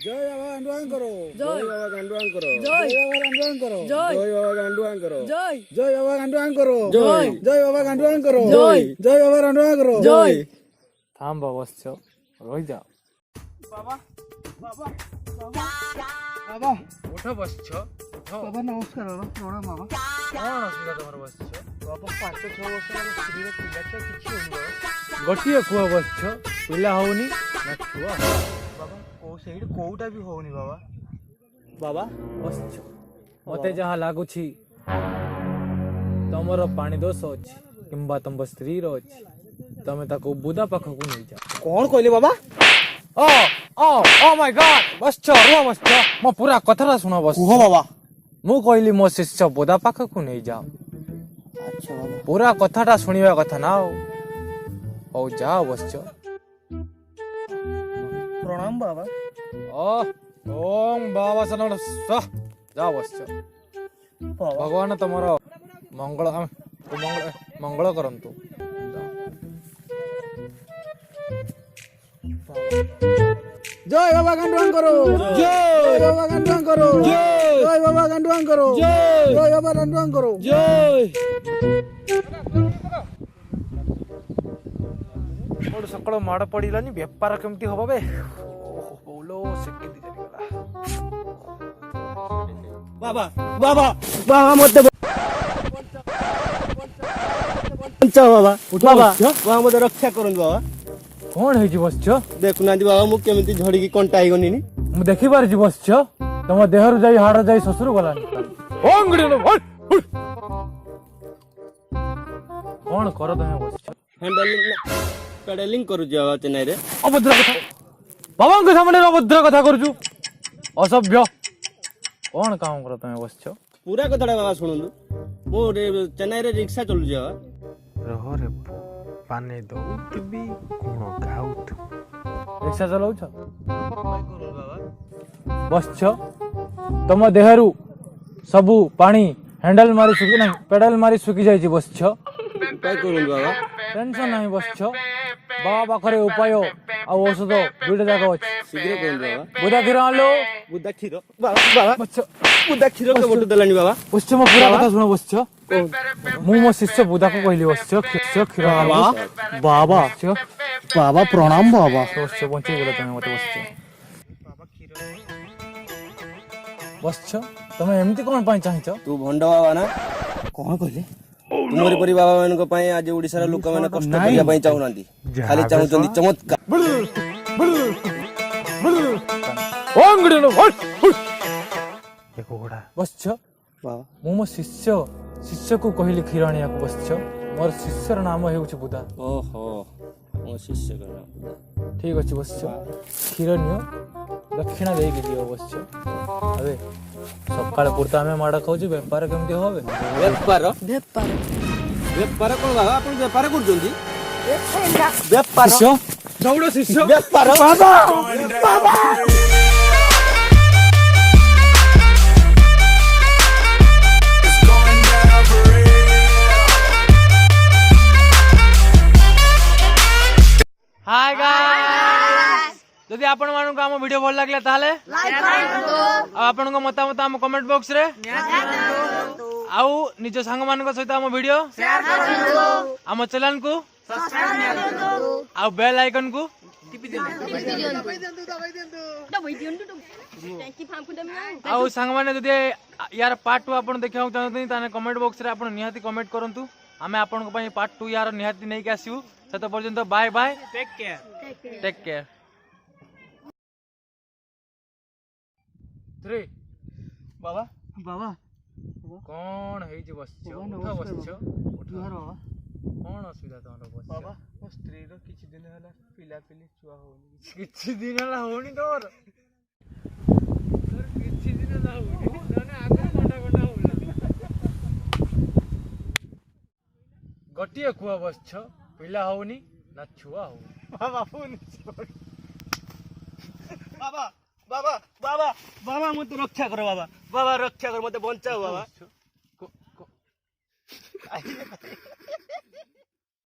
जय बाबा गांडुआंकर जय बाबा गांडुआंकर जय बाबा गांडुआंकर जय बाबा गांडुआंकर जय जय बाबा गांडुआंकर जय जय बाबा गांडुआंकर जय जय बाबा गांडुआंकर जय थांब बसछ रहि जा बाबा बाबा बाबा बाबा उठ बसछ उठ बाबा नमस्कार बाबा प्रणाम बाबा कोन असुविधा तमर बसछ बाबा 5-6 वर्ष स्त्री पिला छ किछि होनो गटिए कुआ बसछ पिला होउनी ना छुआ बाबा को सेइड कोउटा भी होउनी बाबा बाबा बसछ मते जहा लागुछि तमर पानी दोष अछि किंबा तम स्त्री रो अछि तमे ताको बुदा पाखकु नै जा कोन कहले बाबा ओ ओ ओ माय गॉड बसछ रो बसछ मो पूरा कथरा सुनो बस कुहो बाबा मु कहली मो शिष्य बुदा पाखकु नै जा अच्छा बाबा पूरा कथाटा सुनिबा कथा ना हो जा बसछ प्रणाम बाबा ओम बाबा सनम जा बसछ भगवान तमरो मंगल मंगल करंतु जय बाबा गांडुआंकर जय बाबा गांडुआंकर जय बाबा गांडुआंकर जय बाबा गांडुआंकर जय मोर सकळ माड पडिलानी व्यापार केमती होबा बे बोलो सेके दी गला बाबा बाबा बाबा मते पंचा बाबा बाबा बाबा मते रक्षा करन बाबा कोन हे जी बसछ देखु ना बाबा मु केमिति झड़ी की कंटा आइ गनी मु देखि बार जी बसछ तम देहरु जाई हाड़ जाई ससुर गलानी ओंगडी न कोन कर तमे बसछ हैंडलिंग पेडलिंग करू जावा चेन्नई रे अभद्र कथा बाबा के सामने अभद्र कथा करजु असभ्य कोन काम कर तमे बसछ पूरा कथाडा बाबा सुनंदु मो चेन्नई रे रिक्शा चलु जावा रहो रे पानी दउतबी कोन गाउत रिक्शा चलाउछ बसछ तम देहरु सबु पानी हैंडल मारी सुकी नहीं पेडल मारी सुकी जाई छी बसछ उपाय करू बाबा टेंशन नहीं बसछ बाबा करे उपाय आ औषध दुइटा जाक अछि शीघ्र करू बाबा बुदा खीर आलो बुद्धा क्षीर बाबा बाबा बसछ बुद्धा क्षीर के बोट देलानी बाबा बसछ म पूरा कथा सुनो बसछ मु मो शिष्य बुदा को कहली बसछ क्षीर आलो बाबा बाबा प्रणाम बाबा बसछ बंचे गेला तमे मते बसछ बसछ तमे एमती कोन पाई चाहिछ तू भंडा बाबा ना कोन कहले तुमरी परि बाबा मानको पाई आज ओडिसा रा लोक माने कष्ट करिया पाई चाहू नांदी खाली चाहू चंदी चमत्कार ओंगडी न एको घोड़ा बसछ बाबा मु मो शिष्य को कहली खीराणिया को बसछ मोर शिष्यर नाम हेउछ बुदा ओहो मो शिष्य का नाम ठीक अछि बसछ खीर नियो दक्षिणा देई के दियो बसछ अबे सकाळ पुरता हमें माडा खाउची व्यापार केमती होबे व्यापार कोन बाबा आपण व्यापार कर जोंदी व्यापार शिष्य दौड़ो शिष्य व्यापार बाबा बाबा हाय गाइस जदि आपण मानु को हम वीडियो भल लागले ताले लाइक करंतु आ आपण को मतामत हम कमेंट बॉक्स रे आउ निज संग मान को सहित हम वीडियो शेयर करंतु हम चैनल को सब्सक्राइब करंतु आ बेल आइकन को टिपि देंतु आउ संग माने जदि यार पार्ट 2 आपण देखियो चाहते ताने कमेंट बॉक्स रे आपण निहाती कमेंट करंतु हमें आपण को पई पार्ट 2 यार निहाती नै के आसीउ तत पर्यंत बाय बाय टेक केयर 3 बाबा बाबा कौन है जे बसछ उठा बसछ उठा बाबा कौन असुविधा तोर बसछ बाबा मो स्त्री रो किछि दिन हला पिला पिली छुआ होनी किछि दिन हला होनी तोर किछि दिन हला होनी तने आगे कंटा ଗୋଟିଏ କୁଆ ବସିଛ ପିଲା ହଉନି ନା ଛୁଆ ହଉନି ବାବା ବାବା ବାବା ବାବା ମତେ ରକ୍ଷା କର ବାବା ବାବା ରକ୍ଷା କର ମତେ ବଞ୍ଚାଅ ବାବା